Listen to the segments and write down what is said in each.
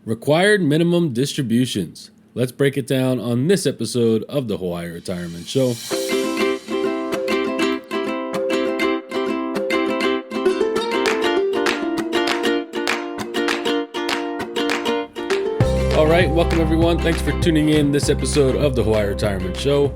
Required minimum distributions. Let's break it down on this episode of the Hawaii Retirement Show. All right, welcome everyone. Thanks for tuning in this episode of the Hawaii Retirement Show.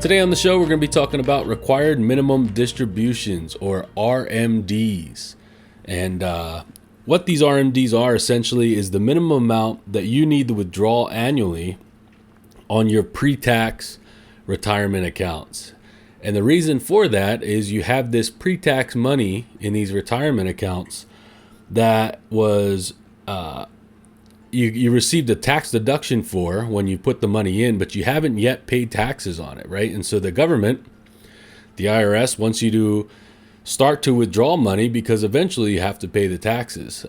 Today on the show, we're going to be talking about required minimum distributions, or RMDs. And what these RMDs are essentially is the minimum amount that you need to withdraw annually on your pre-tax retirement accounts. And the reason for that is you have this pre-tax money in these retirement accounts that was you received a tax deduction for when you put the money in, but you haven't yet paid taxes on it, right? And so the government, the IRS, wants you to start to withdraw money because eventually you have to pay the taxes.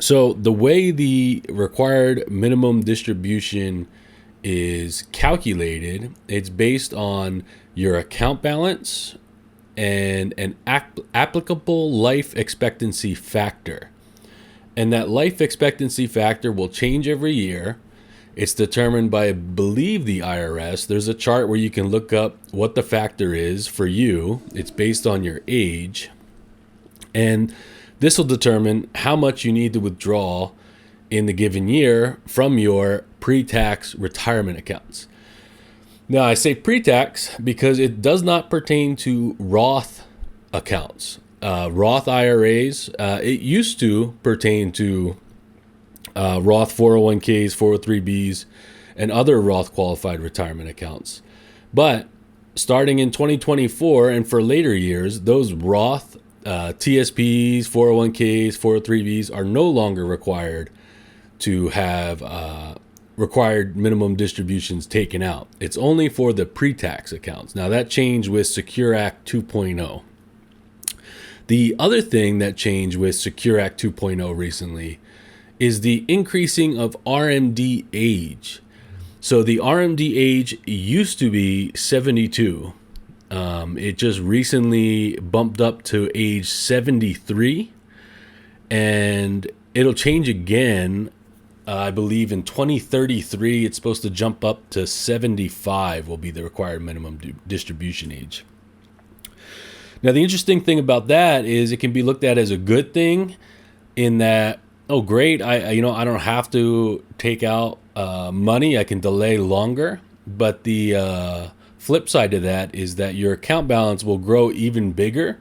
So the way the required minimum distribution is calculated, it's based on your account balance and an applicable life expectancy factor. And that life expectancy factor will change every year. It's determined by, I believe, the IRS. There's a chart where you can look up what the factor is for you. It's based on your age. And this will determine how much you need to withdraw in the given year from your pre-tax retirement accounts. Now, I say pre-tax because it does not pertain to Roth accounts. Roth IRAs, it used to pertain to Roth 401ks, 403bs, and other Roth qualified retirement accounts. But starting in 2024 and for later years, those Roth TSPs, 401ks, 403bs are no longer required to have required minimum distributions taken out. It's only for the pre-tax accounts. Now that changed with Secure Act 2.0. The other thing that changed with Secure Act 2.0 recently is the increasing of RMD age. So the RMD age used to be 72. It just recently bumped up to age 73. And it'll change again, I believe in 2033. It's supposed to jump up to 75 will be the required minimum distribution age. Now, the interesting thing about that is it can be looked at as a good thing in that, oh, great, I don't have to take out money. I can delay longer. But the flip side to that is that your account balance will grow even bigger,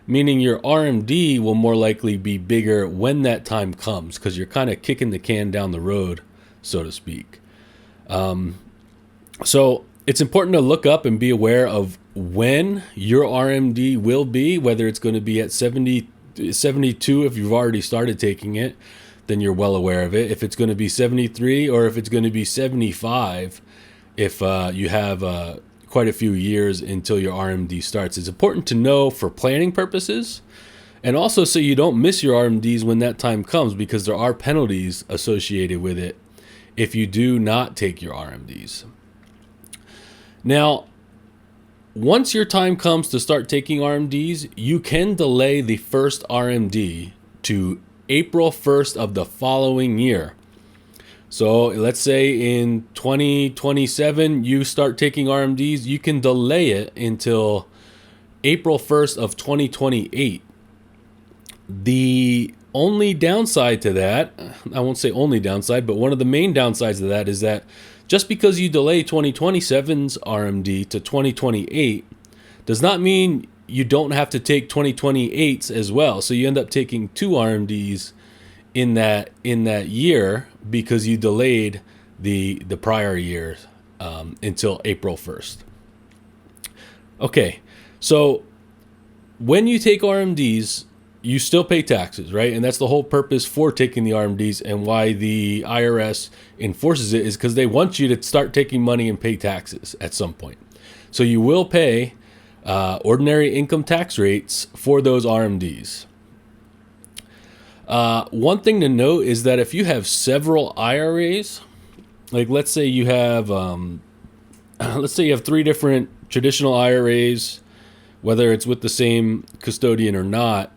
meaning your RMD will more likely be bigger when that time comes because you're kind of kicking the can down the road, so to speak. So it's important to look up and be aware of when your RMD will be, whether it's going to be at 72 if you've already started taking it, then you're well aware of it. If it's going to be 73 or if it's going to be 75, if you have quite a few years until your RMD starts. It's important to know for planning purposes and also so you don't miss your RMDs when that time comes, because there are penalties associated with it if you do not take your RMDs. Now, once your time comes to start taking RMDs, you can delay the first RMD to April 1st of the following year. So let's say in 2027, you start taking RMDs, you can delay it until April 1st of 2028. The only downside to that, I won't say only downside, but one of the main downsides of that is that just because you delay 2027's RMD to 2028 does not mean you don't have to take 2028's as well. So you end up taking two RMDs in that year because you delayed the prior year until April 1st. Okay, so when you take RMDs, you still pay taxes, right? And that's the whole purpose for taking the RMDs, and why the IRS enforces it is because they want you to start taking money and pay taxes at some point. So you will pay ordinary income tax rates for those RMDs. One thing to note is that if you have several IRAs, like let's say you have three different traditional IRAs, whether it's with the same custodian or not,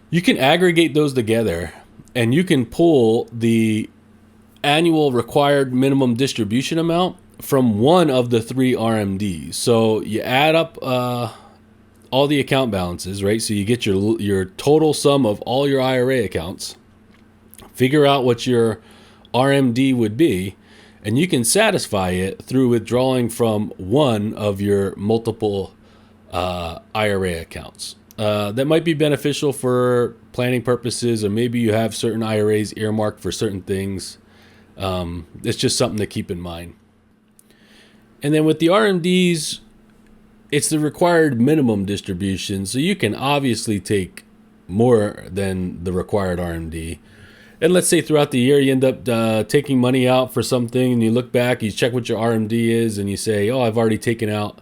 you can aggregate those together and you can pull the annual required minimum distribution amount from one of the 3 RMDs. So you add up all the account balances, right? So you get your total sum of all your IRA accounts, figure out what your RMD would be, and you can satisfy it through withdrawing from one of your multiple IRA accounts. That might be beneficial for planning purposes, or maybe you have certain IRAs earmarked for certain things. It's just something to keep in mind. And then with the RMDs, it's the required minimum distribution. So you can obviously take more than the required RMD. And let's say throughout the year you end up taking money out for something, and you look back, you check what your RMD is, and you say, oh, I've already taken out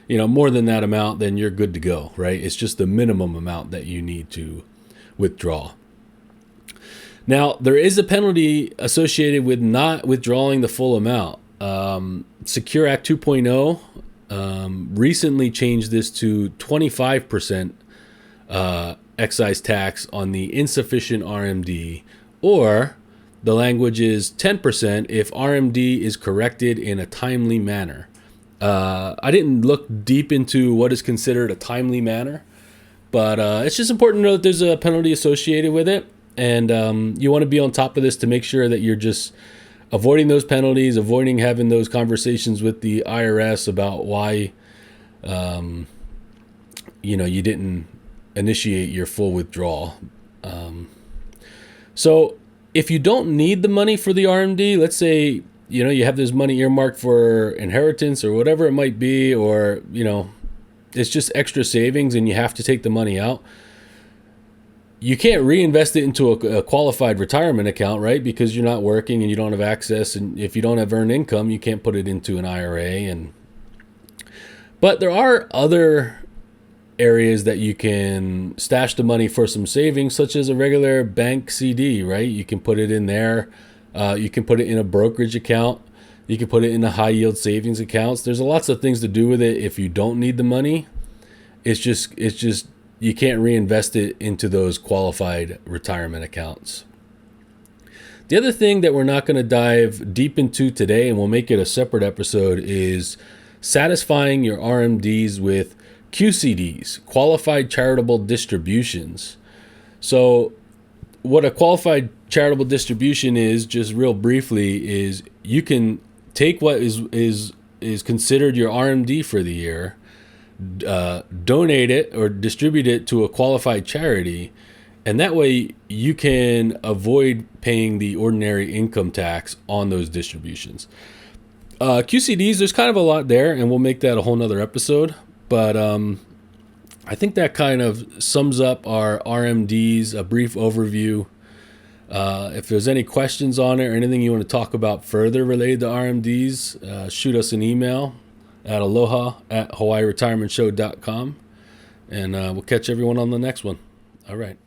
more than that amount, then you're good to go, right? It's just the minimum amount that you need to withdraw. Now, there is a penalty associated with not withdrawing the full amount. Secure Act 2.0 recently changed this to 25% excise tax on the insufficient RMD, or the language is 10% if RMD is corrected in a timely manner. I didn't look deep into what is considered a timely manner, but it's just important to know that there's a penalty associated with it, and you want to be on top of this to make sure that you're just avoiding those penalties, avoiding having those conversations with the IRS about why you didn't initiate your full withdrawal. So if you don't need the money for the RMD, let's say you have this money earmarked for inheritance or whatever it might be, or it's just extra savings and you have to take the money out, you can't reinvest it into a qualified retirement account, right? Because you're not working and you don't have access, and if you don't have earned income, you can't put it into an IRA. But there are other areas that you can stash the money for some savings, such as a regular bank CD, right? You can put it in there. You can put it in a brokerage account. You can put it in a high yield savings accounts. There's lots of things to do with it if you don't need the money. It's just you can't reinvest it into those qualified retirement accounts. The other thing that we're not going to dive deep into today, and we'll make it a separate episode, is satisfying your RMDs with QCDs, qualified charitable distributions. So what a qualified charitable distribution is, just real briefly, is you can take what is considered your RMD for the year, donate it or distribute it to a qualified charity, and that way you can avoid paying the ordinary income tax on those distributions. QCDs, there's kind of a lot there, and we'll make that a whole nother episode, but I think that kind of sums up our RMDs, a brief overview. If there's any questions on it or anything you want to talk about further related to RMDs, shoot us an email at aloha@hawaiiretirementshow.com, and we'll catch everyone on the next one. All right.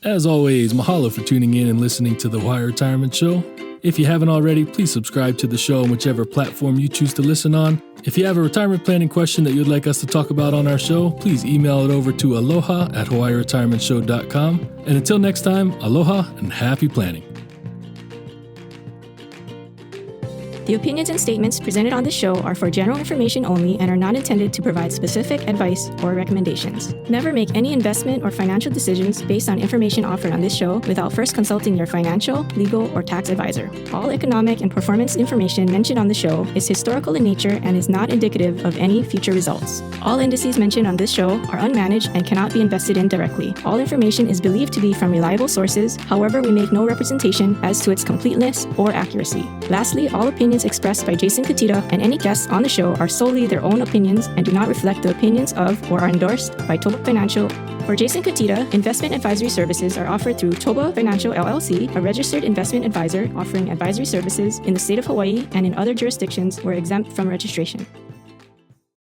As always, mahalo for tuning in and listening to the Hawaii Retirement Show. If you haven't already, please subscribe to the show on whichever platform you choose to listen on. If you have a retirement planning question that you'd like us to talk about on our show, please email it over to aloha@hawaiiretirementshow.com. And until next time, aloha and happy planning. The opinions and statements presented on this show are for general information only and are not intended to provide specific advice or recommendations. Never make any investment or financial decisions based on information offered on this show without first consulting your financial, legal, or tax advisor. All economic and performance information mentioned on the show is historical in nature and is not indicative of any future results. All indices mentioned on this show are unmanaged and cannot be invested in directly. All information is believed to be from reliable sources. However, we make no representation as to its completeness or accuracy. Lastly, all opinions expressed by Jason Cutitta and any guests on the show are solely their own opinions and do not reflect the opinions of or are endorsed by ToBA Financial. For Jason Cutitta, investment advisory services are offered through ToBA Financial LLC, a registered investment advisor offering advisory services in the state of Hawaii and in other jurisdictions where exempt from registration.